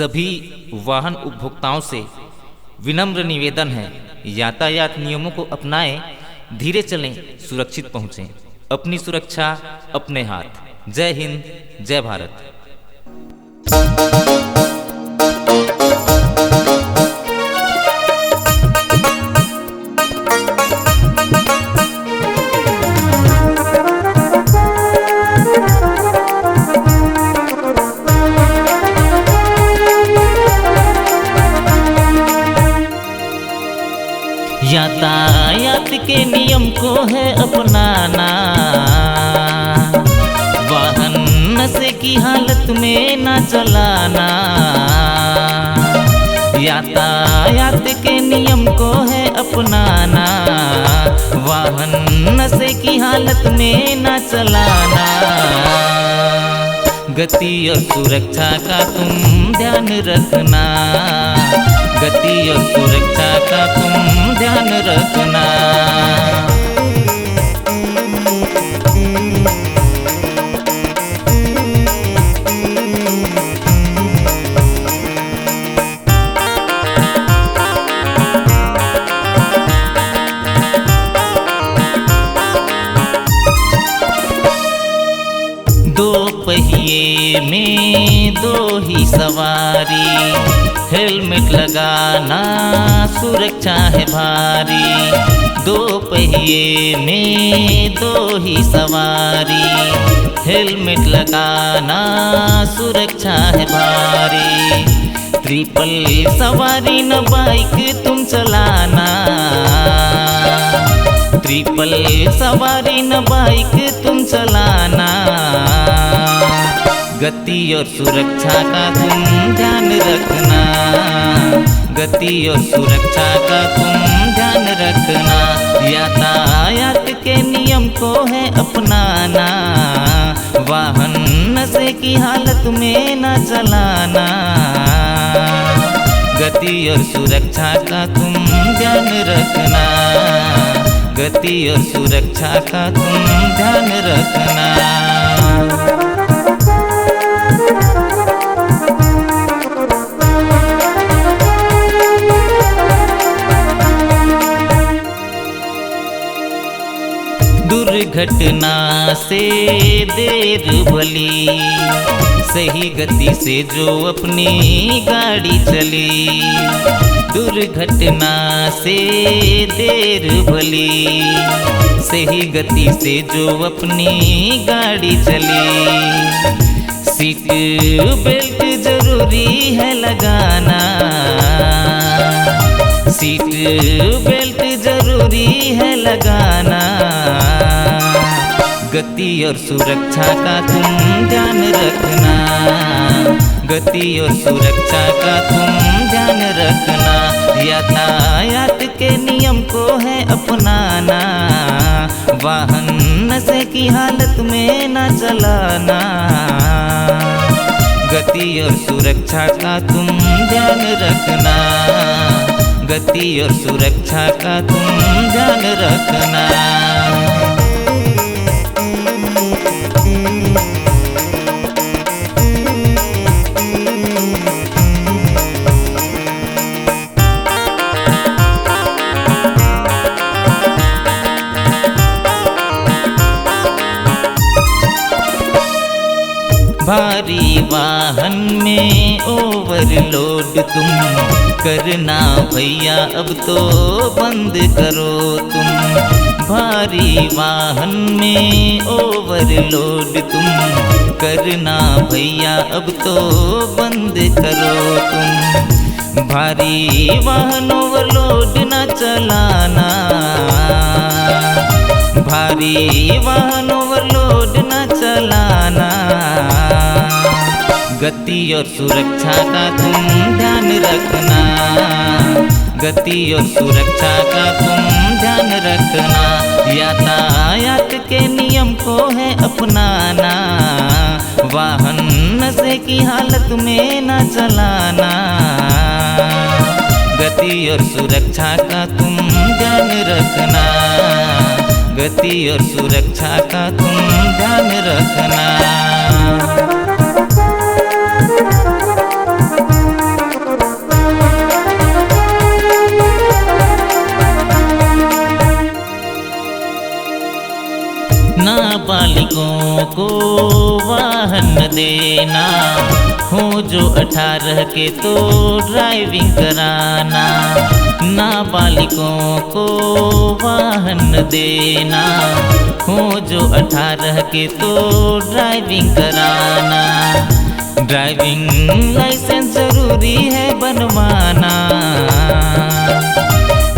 सभी वाहन उपभोक्ताओं से विनम्र निवेदन है, यातायात नियमों को अपनाएं, धीरे चलें, सुरक्षित पहुंचें। अपनी सुरक्षा अपने हाथ। जय हिंद, जय भारत। यातायात के नियम को है अपनाना, वाहन नशे की हालत में ना चलाना। यातायात के नियम को है अपनाना, वाहन नशे की हालत में ना चलाना। गति और सुरक्षा का तुम ध्यान रखना, गति और सुरक्षा का तुम ध्यान रखना। दो पहिए में दो ही सवारी, हेलमेट लगाना सुरक्षा है भारी। दो पहिए में दो ही सवारी, हेलमेट लगाना सुरक्षा है भारी। ट्रिपल सवारी न बाइक तुम चलाना, ट्रिपल सवारी न बाइक तुम चलाना। गति और सुरक्षा का तुम ध्यान रखना, गति और सुरक्षा का तुम ध्यान रखना। यातायात के नियम को है अपनाना, वाहन नशे की हालत में ना चलाना। गति और सुरक्षा का तुम ध्यान रखना, गति और सुरक्षा का तुम ध्यान रखना। दुर्घटना से देर भली, सही गति से जो अपनी गाड़ी चली। दुर्घटना से देर भली, सही गति से जो अपनी गाड़ी चली। सीट बेल्ट जरूरी है लगाना, सीट बेल्ट जरूरी है लगाना। गति और सुरक्षा का तुम ध्यान रखना, गति और सुरक्षा का तुम ध्यान रखना। यातायात के नियम को है अपनाना, वाहन नशे की हालत में ना चलाना। गति और सुरक्षा का तुम ध्यान रखना, गति और सुरक्षा का तुम ध्यान रखना। भारी वाहन में ओवरलोड तुम करना भैया अब तो बंद करो तुम। भारी वाहन में ओवरलोड तुम करना भैया अब तो बंद करो तुम। भारी वाहन ओवरलोड न चलाना, भारी वाहन ओवरलोड न चलाना। गति और सुरक्षा का तुम ध्यान रखना, गति और सुरक्षा का तुम ध्यान रखना। यातायात के नियम को है अपनाना, वाहन नशे की हालत में ना चलाना। गति और सुरक्षा का तुम ध्यान रखना, गति और सुरक्षा का तुम ध्यान रखना। नाबालिगों को वाहन देना, हो जो 18 के तो ड्राइविंग कराना। नाबालिगों को वाहन देना, हो जो 18 के तो ड्राइविंग कराना। ड्राइविंग लाइसेंस जरूरी है बनवाना,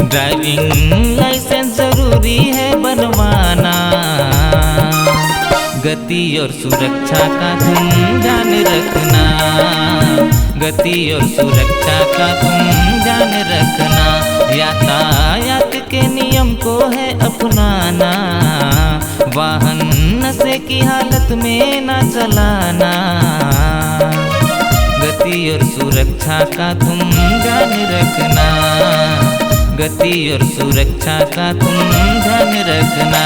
ड्राइविंग लाइसेंस जरूरी है बनवाना। गति और सुरक्षा का तुम ध्यान रखना, गति और सुरक्षा का तुम ध्यान रखना। यातायात के नियम को है अपनाना, वाहन नशे की हालत में ना चलाना। गति और सुरक्षा का तुम ध्यान रखना, गति और सुरक्षा का तुम ध्यान रखना।